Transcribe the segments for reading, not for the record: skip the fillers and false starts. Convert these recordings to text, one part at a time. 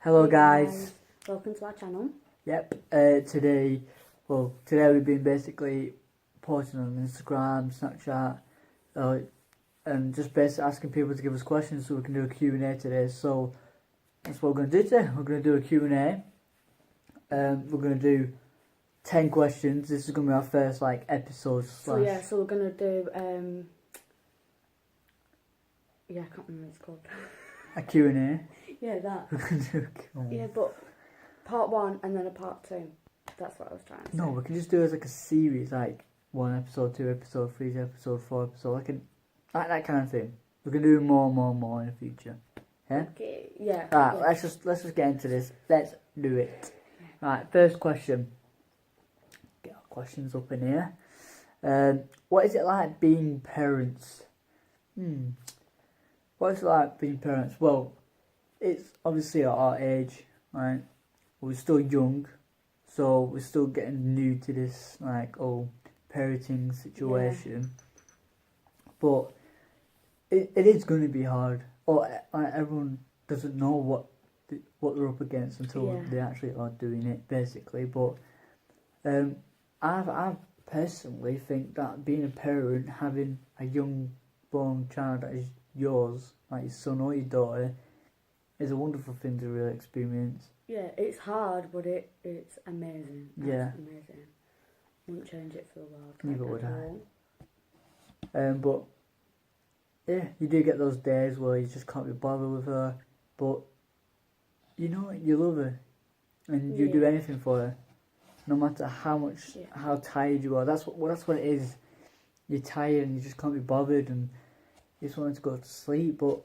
Hello guys. Welcome to our channel. Yep. Today we've been basically posting on Instagram, Snapchat, and just basically asking people to give us questions so we can do a Q&A today. So that's what we're going to do today. We're going to do a Q&A. We're going to do 10 questions. This is going to be our first episode. So we're going to do I can't remember what it's called. A Q&A. Yeah, that. We're going to do a Q&A. Yeah, but part 1 and then a part 2. That's what I was trying to say. No, we can just do it as a series, 1 episode, 2 episode, 3 episode, 4 episode, that kind of thing. We can do more in the future. Yeah. Okay. Yeah. Right. Yeah. Let's just get into this. Let's do it. Right. First question. Get our questions up in here. What is it like being parents? What is it like being parents? Well, it's obviously at our age, right? We're still young, so we're still getting new to this parenting situation. Yeah. But it is going to be hard. Or everyone doesn't know what they're up against until they actually are doing it, basically. But I personally think that being a parent, having a young born child that is yours, like your son or your daughter, is a wonderful thing to really experience. Yeah, it's hard, but it's amazing. Yeah. Amazing. Wouldn't change it for the world. Neither would I. But yeah, you do get those days where you just can't be bothered with her, but you know you love her, and you do anything for her, no matter how tired you are. That's what it is. You're tired and you just can't be bothered, and you just want to go to sleep, but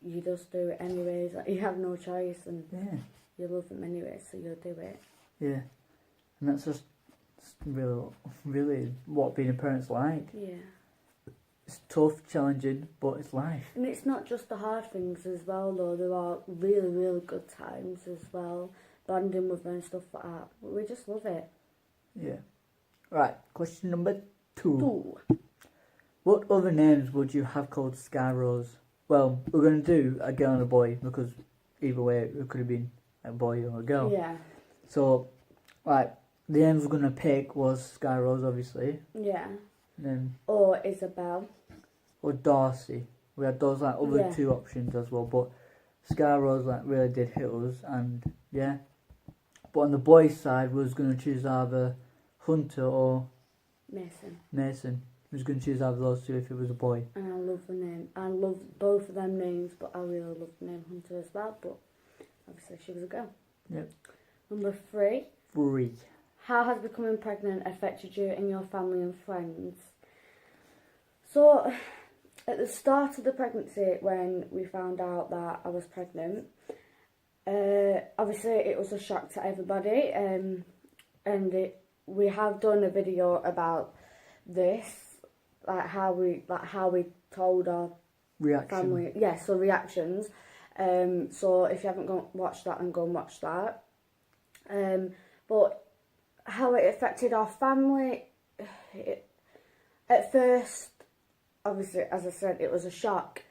you just do it anyways. You have no choice, and yeah, you love them anyway, so you'll do it. Yeah, and that's just really what being a parent's like. Yeah. It's tough, challenging, but it's life. And it's not just the hard things as well, though. There are really, really good times as well. Bonding with them and stuff like that. We just love it. Yeah. Right, question number 2. What other names would you have called Sky Rose? Well, we're going to do a girl and a boy, because either way it could have been a boy or a girl. Yeah. So, the names we're going to pick was Sky Rose, obviously. Yeah. And then, or Isabel. Or Darcy. We had those other 2 options as well, but Sky Rose really did hit us, and yeah. But on the boys' side, we was going to choose either Hunter or Mason. We was going to choose either of those 2 if it was a boy. And I love the name. I love both of them names, but I really love the name Hunter as well. But obviously, she was a girl. Yep. Number 3. 3. How has becoming pregnant affected you and your family and friends? So, at the start of the pregnancy, when we found out that I was pregnant, obviously it was a shock to everybody, and we have done a video about this, how we told our family, reactions. So if you haven't watched that, then go and watch that. But how it affected our family, at first, obviously, as I said, it was a shock.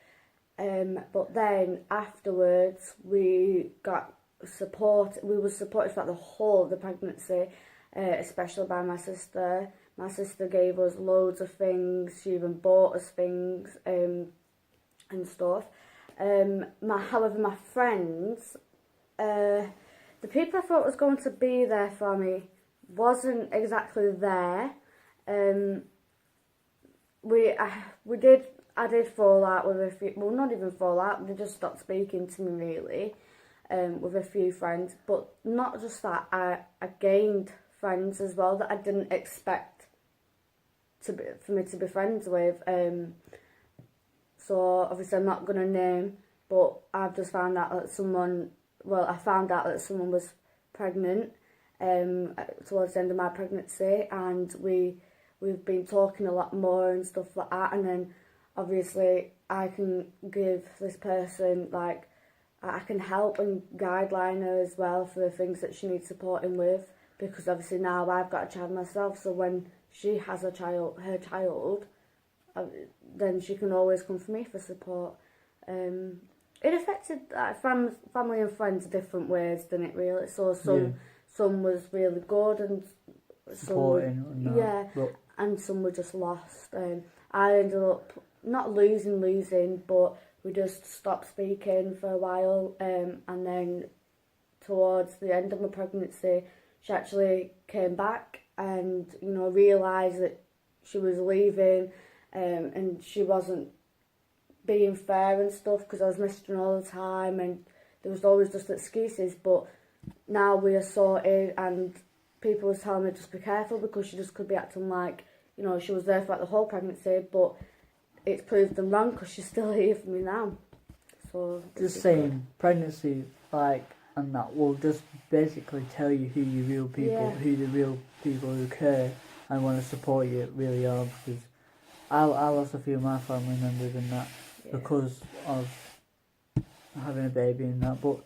But then afterwards, we got support. We were supported throughout the whole of the pregnancy, especially by my sister. My sister gave us loads of things. She even bought us things and stuff. However, my friends, the people I thought was going to be there for me wasn't exactly there. I did fall out with a few, well, not even fall out, they just stopped speaking to me really, with a few friends. But not just that, I gained friends as well that I didn't expect for me to be friends with. So obviously I'm not going to name, but I've just found out that I found out that someone was pregnant towards the end of my pregnancy, and we've been talking a lot more and stuff like that. And then obviously I can give this person, I can help and guideline her as well for the things that she needs supporting with, because obviously now I've got a child myself, so when she has her child, then she can always come for me for support. It affected like family and friends different ways, didn't it? Really. So Yeah. some was really good and Supporting and that. yeah, But and some were just lost. I ended up not losing, but we just stopped speaking for a while. And then towards the end of my pregnancy, she actually came back and realised that she was leaving, and she wasn't being fair and stuff because I was missing her all the time, and there was always just excuses. But now we are sorted, and people was telling me just be careful because she just could be acting like she was there for like the whole pregnancy, but it's proved them wrong because she's still here for me now. So just saying, pregnancy, like, and that will just basically tell you who your real people, who the real people who care and want to support you really are. Because I lost a few of my family members and that because of having a baby and that. But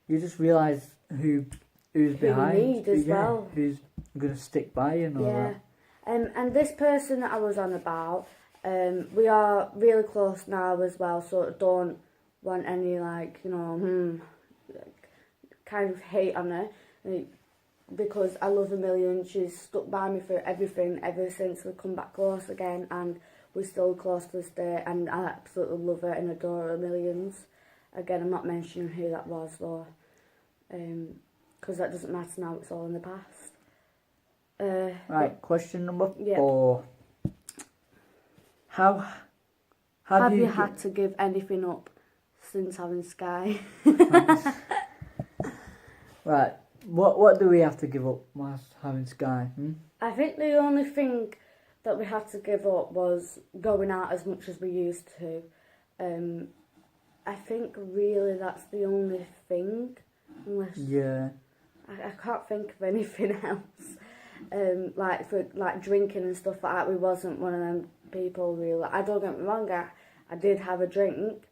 you just realise who's behind, you need as well, who's gonna stick by you and all that. And this person that I was on about, we are really close now as well. So I don't want any kind of hate on her, because I love her million. She's stuck by me for everything ever since we come back close again, and we're still close to this day, and I absolutely love her and adore her millions. Again, I'm not mentioning who that was though, because that doesn't matter now, it's all in the past. Right, question number 4. How have you had to give anything up since having Sky? Right, what do we have to give up whilst having Sky? I think the only thing that we had to give up was going out as much as we used to. I think really that's the only thing, unless I can't think of anything else. Like for drinking and stuff like that, we wasn't one of them people really. I don't get me wrong, I did have a drink,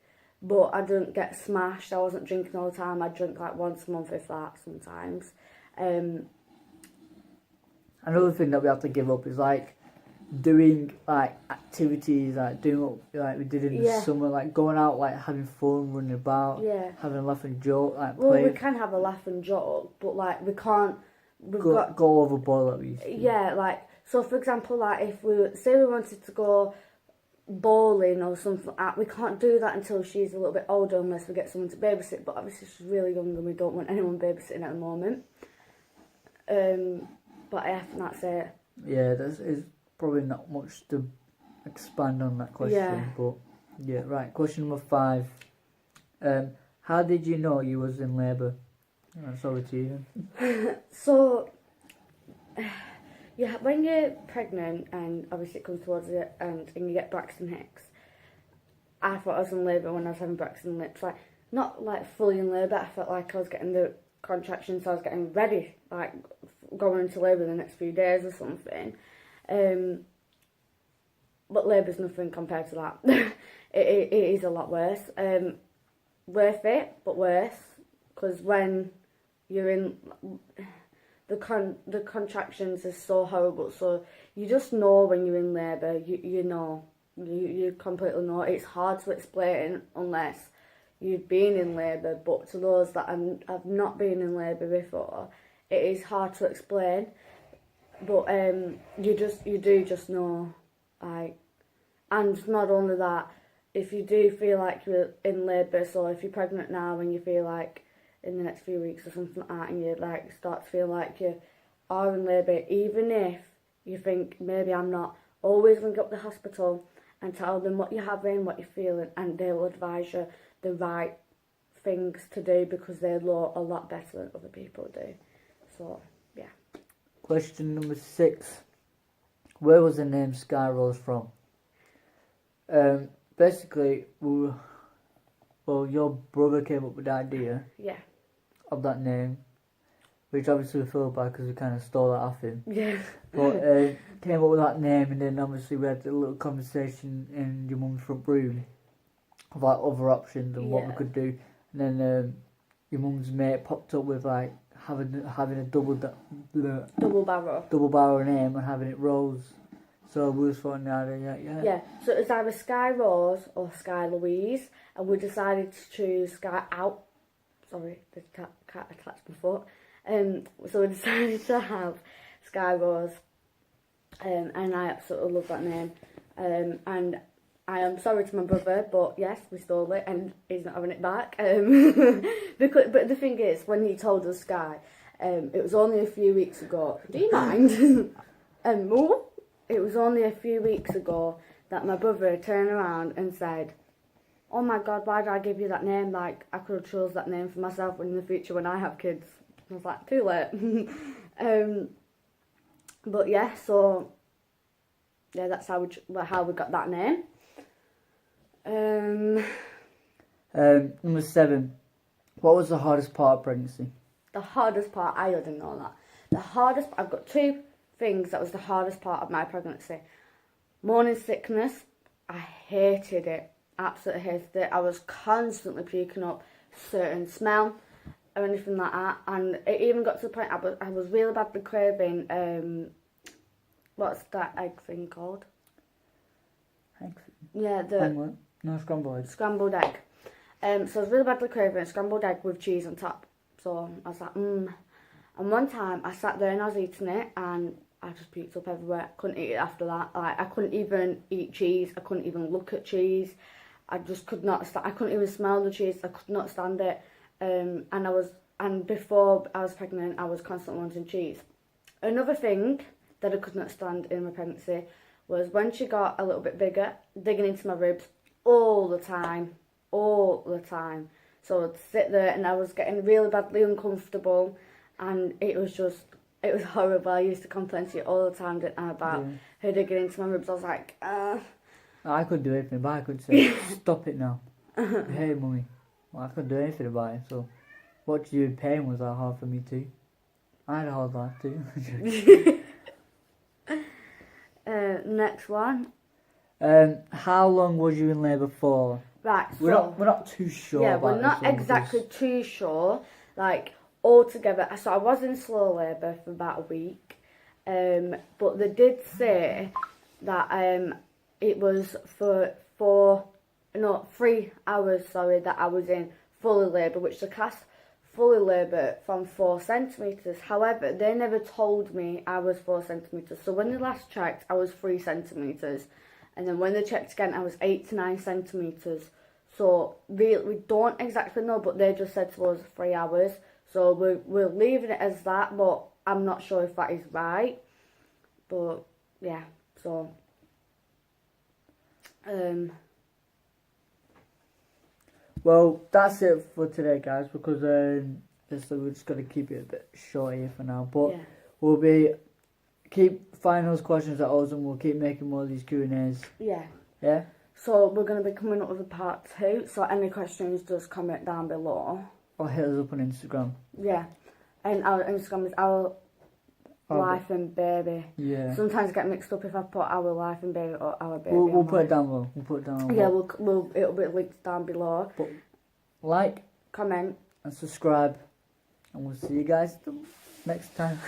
but I didn't get smashed. I wasn't drinking all the time. I drink like once a month if that sometimes. Another thing that we have to give up is like doing like activities, like doing what like we did in the summer, like going out, like having fun, running about, having a laugh and joke, like playing. We can have a laugh and joke, but like we can't. Go overboard like we used to. Yeah, like so. For example, like if we wanted to go bowling or something like that, we can't do that until she's a little bit older unless we get someone to babysit. But obviously she's really young and we don't want anyone babysitting at the moment. But I think that's it. Yeah, there's probably not much to expand on that question, but yeah, right. Question number 5. How did you know you was in labour? That's over to you. So, when you're pregnant and obviously it comes towards the end and you get Braxton Hicks, I thought I was in labour when I was having Braxton Lips. Like, not like fully in labour, I felt like I was getting the contractions, so I was getting ready, like going into labour in the next few days or something. But labour's nothing compared to that. it is a lot worse. Worth it, but worse, because when you're in the contractions are so horrible. So you just know when you're in labour. You know, you completely know. It's hard to explain unless you've been in labour. But to those that have not been in labour before, it is hard to explain. But you do just know, like, and not only that, if you do feel like you're in labour, so if you're pregnant now and you feel like in the next few weeks or something like that, and you like start to feel like you are in labour, even if you think maybe I'm not, always ring up the hospital and tell them what you're having, what you're feeling, and they'll advise you the right things to do because they know a lot better than other people do. So yeah. Question number 6. Where was the name Sky Rose from? Basically, your brother came up with the idea of that name, which obviously we feel bad because we kind of stole that off him. Yeah. But came up with that name, and then obviously we had a little conversation in your mum's front room about other options and what we could do. And then your mum's mate popped up with like having a double barrel name and having it Rose. So we was throwing the idea, Yeah, so it was either Sky Rose or Sky Louise, and we decided to choose Sky Out. Sorry, the cat attached my foot. So we decided to have Sky Rose, and I absolutely love that name. And I am sorry to my brother, but yes, we stole it, and he's not having it back. But the thing is, when he told us Sky, it was only a few weeks ago. Do you mind? More? It was only a few weeks ago that my brother turned around and said, "Oh my God, why did I give you that name? Like, I could have chose that name for myself in the future when I have kids." I was like, too late. But yeah, so yeah, that's how we got that name. Number 7. What was the hardest part of pregnancy? The hardest part, I didn't know that. The hardest, I've got 2 things that was the hardest part of my pregnancy. Morning sickness, I hated it. Absolutely hated it. I was constantly puking up certain smell or anything like that, and it even got to the point I was really badly craving what's that egg thing called? Eggs? Yeah, No, scrambled eggs. Scrambled egg. So I was really badly craving a scrambled egg with cheese on top. So I was like, And one time I sat there and I was eating it, and I just puked up everywhere. Couldn't eat it after that. Like, I couldn't even eat cheese. I couldn't even look at cheese. I just could not. I couldn't even smell the cheese. I could not stand it. And before I was pregnant, I was constantly wanting cheese. Another thing that I could not stand in my pregnancy was when she got a little bit bigger, digging into my ribs all the time. So I'd sit there and I was getting really badly uncomfortable, and it was horrible. I used to complain to you all the time, didn't I, about her digging into my ribs. I was like, I couldn't do anything, but I could say, stop it now. Hey, mummy. Well, I couldn't do anything about it, so watching you in pain was that hard for me too. I had a hard life too. Next one. How long was you in labour for? Right, We're not too sure. Yeah, about we're not this one exactly too sure. Like, altogether, so I was in slow labour for about a week. But they did say that it was for 3 hours. Sorry, that I was in fully labour, which they class fully labour from 4 centimetres. However, they never told me I was 4 centimetres. So when they last checked, I was 3 centimetres. And then when they checked again, I was 8 to 9 centimetres. So really, we don't exactly know, but they just said to us 3 hours. So we're leaving it as that, but I'm not sure if that is right. But yeah, so well, that's it for today, guys, because we're just gonna keep it a bit short here for now. But yeah. we'll keep finding those questions at us, and we'll keep making more of these Q&As. Yeah. Yeah. So we're gonna be coming up with a part 2. So any questions, just comment down below. Or hit us up on Instagram. Yeah, and our Instagram is our life and baby. Yeah. Sometimes I get mixed up if I put our life and baby or our baby. We'll put it down below. We'll put it down below. Yeah, it'll be linked down below. But like, comment, and subscribe, and we'll see you guys next time.